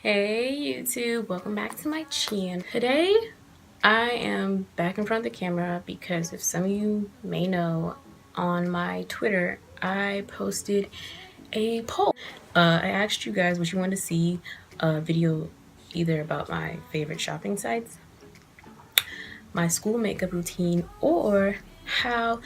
Hey YouTube, welcome back to my channel. Today I am back in front of the camera because if some of you may know, on my Twitter I posted a poll. I asked you guys what you wanted to see, a video either about my favorite shopping sites, my school makeup routine, or how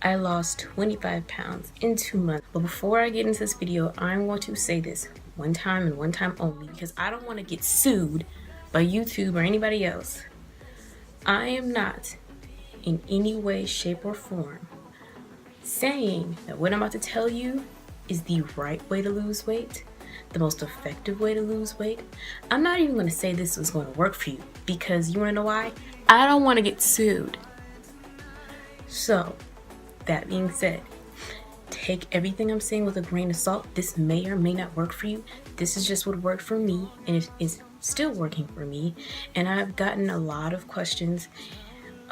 I lost 25 pounds in 2 months. But before I get into this video, I'm going to say this one time and one time only because I don't want to get sued by YouTube or anybody else. I am not in any way, shape, or form saying that what I'm about to tell you is the right way to lose weight, the most effective way to lose weight. I'm not even going to say this is going to work for you because you want to know why? I don't want to get sued. So, that being said, take everything I'm saying with a grain of salt. This may or may not work for you. This is just what worked for me, and it is still working for me. And I've gotten a lot of questions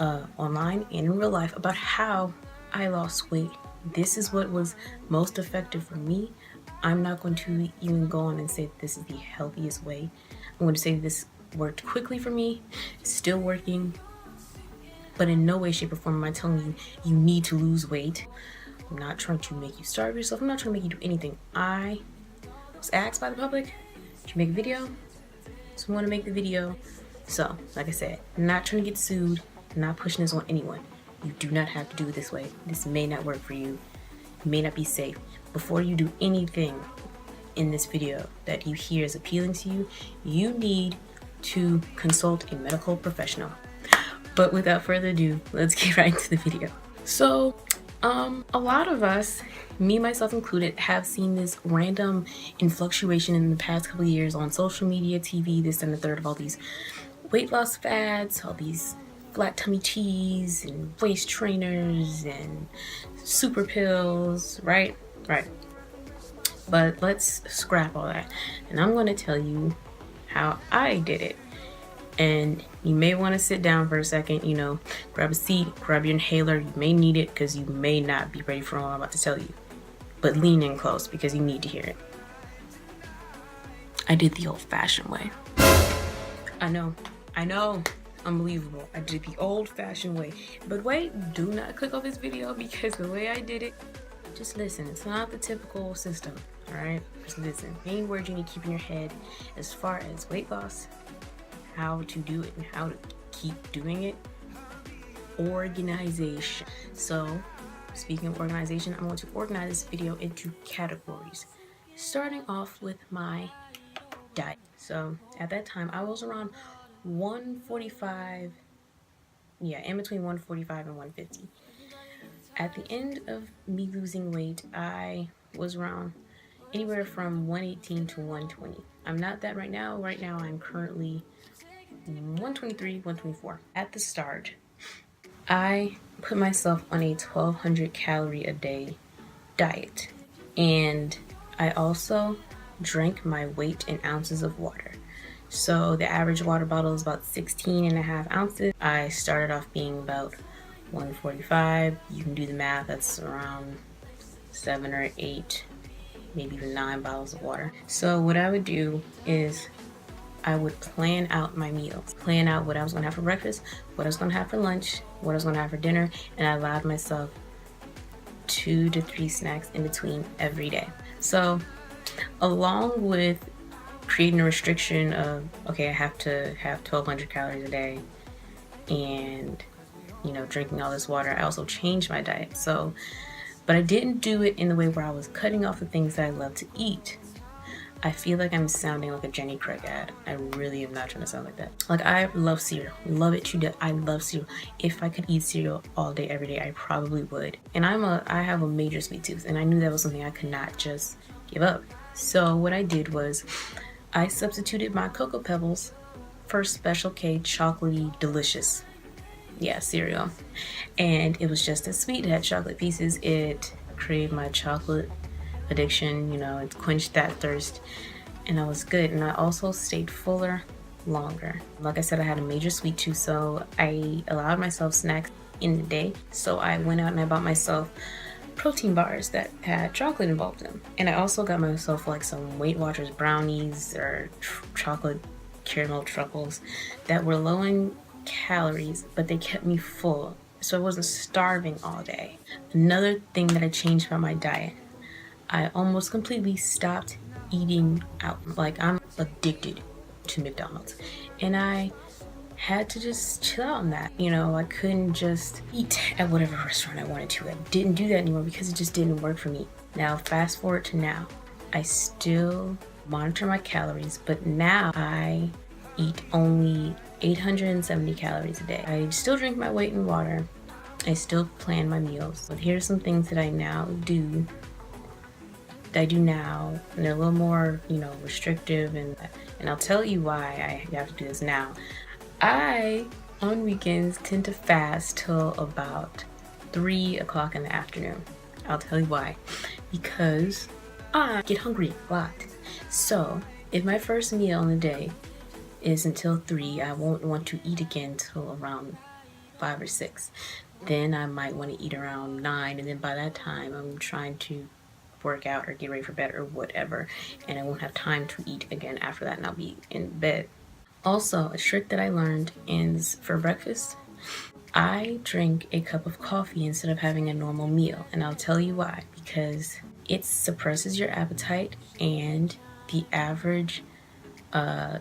online and in real life about how I lost weight. This is what was most effective for me. I'm not going to even go on and say that this is the healthiest way. I'm going to say this worked quickly for me, it's still working, but in no way, shape, or form am I telling you you need to lose weight. I'm not trying to make you starve yourself. I'm not trying to make you do anything. I was asked by the public to make a video, so I want to make the video. So, like I said, I'm not trying to get sued. I'm not pushing this on anyone. You do not have to do it this way. This may not work for you. It may not be safe. Before you do anything in this video that you hear is appealing to you, you need to consult a medical professional. But without further ado, let's get right into the video. So, a lot of us, me myself included, have seen this random fluctuation in the past couple of years on social media, TV, this and the third, of all these weight loss fads, all these flat tummy teas and waist trainers and super pills, right? Right. But let's scrap all that. And I'm going to tell you how I did it. And you may want to sit down for a second, you know, grab a seat, grab your inhaler. You may need it because you may not be ready for what I'm about to tell you. But lean in close because you need to hear it. I did the old-fashioned way. I know, unbelievable. I did the old-fashioned way. But wait, do not click on this video because the way I did it, just listen. It's not the typical system, all right? Just listen. Main word you need to keep in your head as far as weight loss, how to do it and how to keep doing it: organization. So speaking of organization, I'm going to organize this video into categories, starting off with my diet. So at that time I was around 145, in between 145 and 150. At the end of me losing weight, I was around anywhere from 118 to 120. I'm not that right now. Right now I'm currently 123, 124. At the start, I put myself on a 1,200 calorie a day diet, and I also drank my weight in ounces of water. So the average water bottle is about 16.5 ounces. I started off being about 145. You can do the math, that's around 7 or 8, maybe even 9 bottles of water. So what I would do is I would plan out my meals, plan out what I was going to have for breakfast, what I was going to have for lunch, what I was going to have for dinner, and I allowed myself 2 to 3 snacks in between every day. So along with creating a restriction of, okay, I have to have 1,200 calories a day and, you know, drinking all this water, I also changed my diet. But I didn't do it in the way where I was cutting off the things that I love to eat. I feel like I'm sounding like a Jenny Craig ad. I really am not trying to sound like that. Like, I love cereal. Love it to death. I love cereal. If I could eat cereal all day, every day, I probably would. And I have a major sweet tooth, and I knew that was something I could not just give up. So what I did was I substituted my Cocoa Pebbles for Special K chocolatey delicious, cereal. And it was just as sweet. It had chocolate pieces. It created my chocolate addiction, you know, it quenched that thirst, and I was good. And I also stayed fuller longer. Like I said, I had a major sweet tooth, so I allowed myself snacks in the day. So I went out and I bought myself protein bars that had chocolate involved in them. And I also got myself like some Weight Watchers brownies or chocolate caramel truffles that were low in calories, but they kept me full, so I wasn't starving all day. Another thing that I changed about my diet, I almost completely stopped eating out. Like, I'm addicted to McDonald's, and I had to just chill out on that. You know, I couldn't just eat at whatever restaurant I wanted to. I didn't do that anymore because it just didn't work for me. Now, fast forward to now, I still monitor my calories, but now I eat only 870 calories a day. I still drink my weight in water. I still plan my meals. But here's some things that I now do. And they're a little more, you know, restrictive, and I'll tell you why I have to do this now. I, on weekends, tend to fast till about 3 o'clock in the afternoon. I'll tell you why. Because I get hungry a lot. So if my first meal in the day is until 3, I won't want to eat again till around 5 or 6. Then I might want to eat around 9, and then by that time I'm trying to work out or get ready for bed or whatever, and I won't have time to eat again after that, and I'll be in bed. Also, a trick that I learned is for breakfast, I drink a cup of coffee instead of having a normal meal, and I'll tell you why. Because it suppresses your appetite, and the average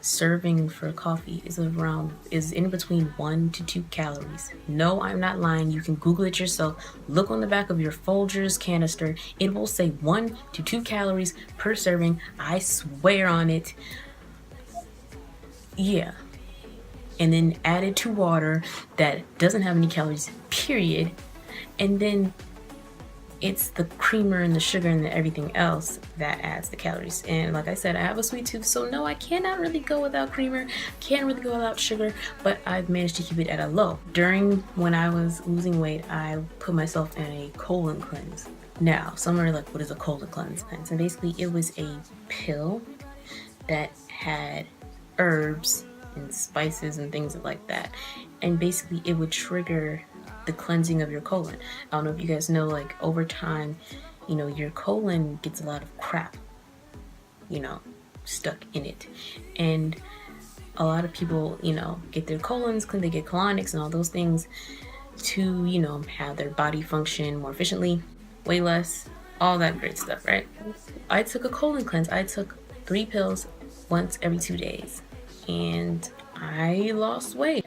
serving for coffee is in between 1 to 2 calories. No, I'm not lying. You can Google it yourself. Look on the back of your Folgers canister. It will say 1 to 2 calories per serving. I swear on it. Yeah. And then add it to water that doesn't have any calories, period. And then it's the creamer and the sugar and the everything else that adds the calories. And like I said, I have a sweet tooth, so no, I cannot really go without creamer, can't really go without sugar, but I've managed to keep it at a low. When I was losing weight, I put myself in a colon cleanse. Now, some are like, what is a colon cleanse? And basically it was a pill that had herbs and spices and things like that. And basically it would trigger the cleansing of your colon. I don't know if you guys know, like over time, you know, your colon gets a lot of crap, you know, stuck in it. And a lot of people, you know, get their colons clean, they get colonics and all those things to, you know, have their body function more efficiently, weigh less, all that great stuff, right? I took a colon cleanse. I took 3 pills once every 2 days, and I lost weight.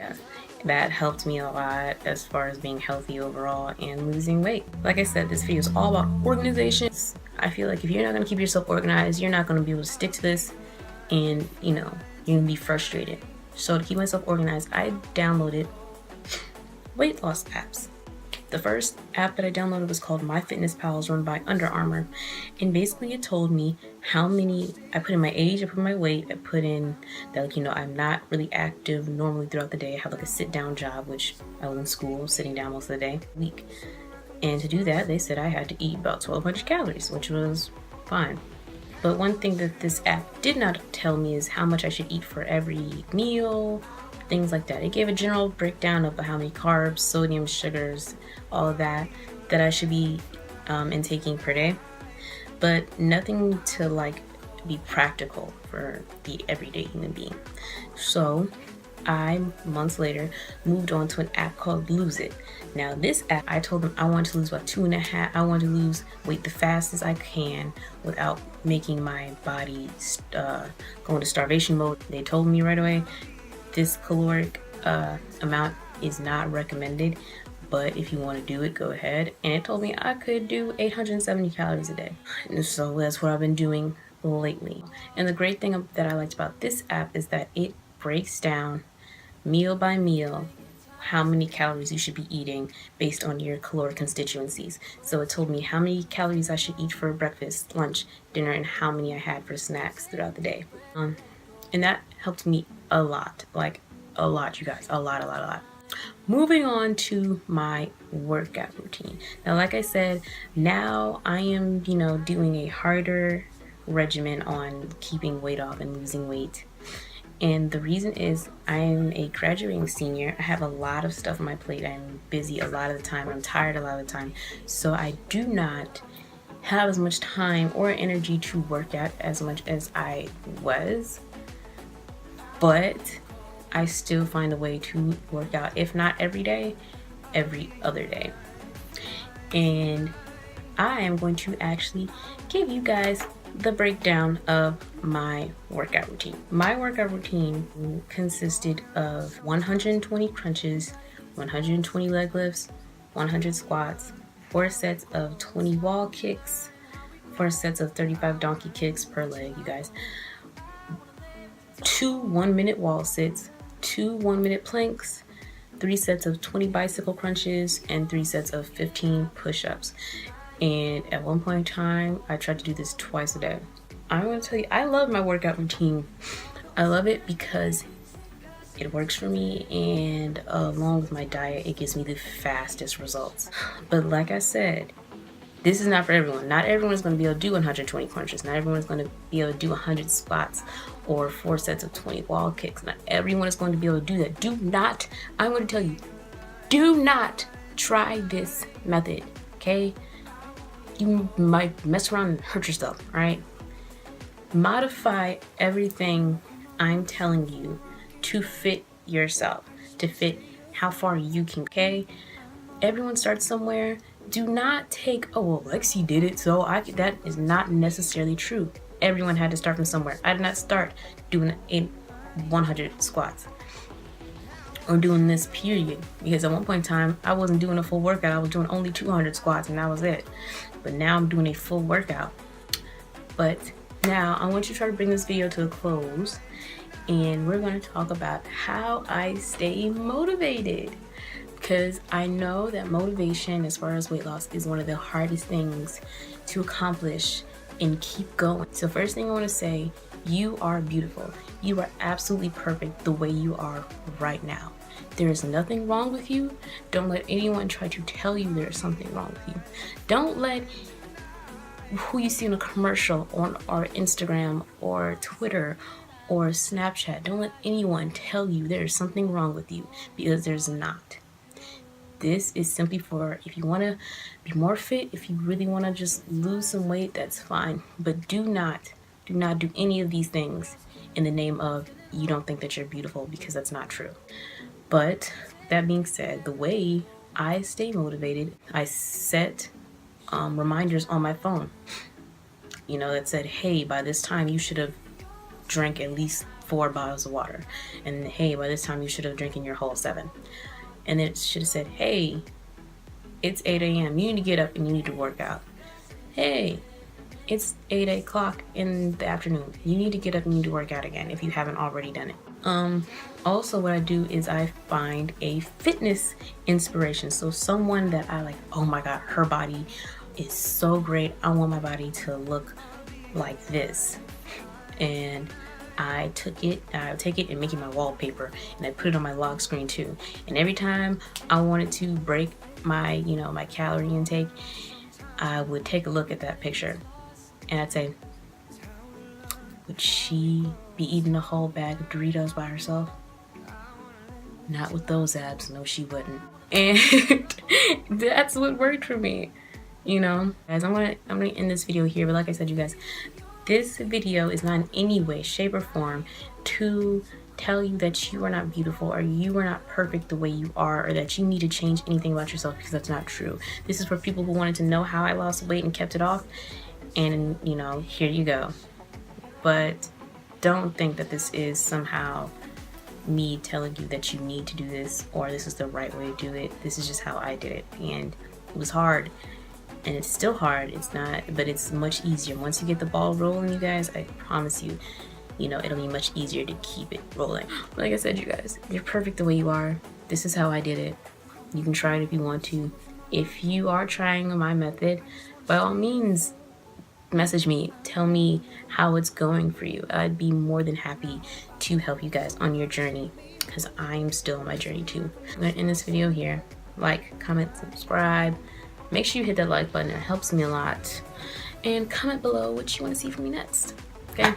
That helped me a lot as far as being healthy overall and losing weight. Like I said, this video is all about organization. I feel like if you're not going to keep yourself organized, you're not going to be able to stick to this, and you know, you're going to be frustrated. So to keep myself organized, I downloaded weight loss apps. The first app that I downloaded was called MyFitnessPal. It's run by Under Armour, and basically it told me how many, I put in my age, I put in my weight, I put in that, like, you know, I'm not really active normally throughout the day. I have like a sit down job, which I was in school sitting down most of the day, week. And to do that, they said I had to eat about 1,200 calories, which was fine. But one thing that this app did not tell me is how much I should eat for every meal, things like that. It gave a general breakdown of how many carbs, sodium, sugars, all of that I should be intaking per day, but nothing to like be practical for the everyday human being. So I, months later, moved on to an app called Lose It. Now this app, I told them I wanted to lose about 2.5. I wanted to lose weight the fastest I can without making my body go into starvation mode. They told me right away, this caloric amount is not recommended, but if you want to do it, go ahead. And it told me I could do 870 calories a day. And so that's what I've been doing lately. And the great thing that I liked about this app is that it breaks down meal by meal how many calories you should be eating based on your caloric constituencies. So it told me how many calories I should eat for breakfast, lunch, dinner, and how many I had for snacks throughout the day. And that helped me a lot, like a lot, you guys, a lot. Moving on to my workout routine. Now, like I said, now I am, you know, doing a harder regimen on keeping weight off and losing weight. And the reason is I'm a graduating senior. I have a lot of stuff on my plate. I'm busy a lot of the time. I'm tired a lot of the time. So I do not have as much time or energy to work out as much as I was. But I still find a way to work out, if not every day, every other day. And I am going to actually give you guys the breakdown of my workout routine. My workout routine consisted of 120 crunches, 120 leg lifts, 100 squats, 4 sets of 20 wall kicks, 4 sets of 35 donkey kicks per leg, you guys, 2 1-minute wall sits, 2 1-minute planks, 3 sets of 20 bicycle crunches, and 3 sets of 15 push-ups. And at one point in time, I tried to do this twice a day. I'm going to tell you, I love my workout routine. I love it because it works for me, and along with my diet, it gives me the fastest results. But like I said, this is not for everyone. Not everyone's going to be able to do 120 crunches. Not everyone's going to be able to do 100 squats or 4 sets of 20 wall kicks. Not everyone is going to be able to do that. Do not, I'm going to tell you, do not try this method, okay? You might mess around and hurt yourself, right? Modify everything I'm telling you to fit yourself, to fit how far you can, okay? Everyone starts somewhere. Do not take, oh, well, Lexi did it, so that is not necessarily true. Everyone had to start from somewhere. I did not start doing 100 squats or doing this period, because at one point in time, I wasn't doing a full workout. I was doing only 200 squats and that was it. But now I'm doing a full workout. But now I want you to try to bring this video to a close, and we're going to talk about how I stay motivated, because I know that motivation as far as weight loss is one of the hardest things to accomplish and keep going. So first thing I want to say, you are beautiful. You are absolutely perfect the way you are right now. There is nothing wrong with you. Don't let anyone try to tell you there's something wrong with you. Don't let who you see in a commercial on or Instagram or Twitter or Snapchat, don't let anyone tell you there's something wrong with you, because there's not. This is simply for if you want to be more fit, if you really want to just lose some weight, that's fine. But do not do any of these things in the name of you don't think that you're beautiful, because that's not true. But that being said, the way I stay motivated, I set reminders on my phone, you know, that said, hey, by this time you should have drank at least 4 bottles of water, and hey, by this time you should have drinking your whole 7. And then it should have said, hey, it's 8 a.m. You need to get up and you need to work out. Hey, it's 8 o'clock in the afternoon. You need to get up and you need to work out again if you haven't already done it. Also what I do is I find a fitness inspiration. So someone that I like, oh my God, her body is so great. I want my body to look like this. And I take it and make it my wallpaper, and I put it on my lock screen too. And every time I wanted to break my, my calorie intake, I would take a look at that picture and I'd say, would she be eating a whole bag of Doritos by herself? Not with those abs, no she wouldn't. And that's what worked for me, Guys, I'm gonna end this video here, but like I said, you guys, this video is not in any way, shape, or form to tell you that you are not beautiful or you are not perfect the way you are, or that you need to change anything about yourself, because that's not true. This is for people who wanted to know how I lost weight and kept it off, and here you go. But don't think that this is somehow me telling you that you need to do this or this is the right way to do it. This is just how I did it, and it was hard. And it's still hard, but it's much easier. Once you get the ball rolling, you guys, I promise you, it'll be much easier to keep it rolling. Like I said, you guys, you're perfect the way you are. This is how I did it. You can try it if you want to. If you are trying my method, by all means, message me. Tell me how it's going for you. I'd be more than happy to help you guys on your journey, because I'm still on my journey too. I'm going to end this video here. Like, comment, subscribe. Make sure you hit that like button. It helps me a lot. And comment below what you want to see from me next. Okay?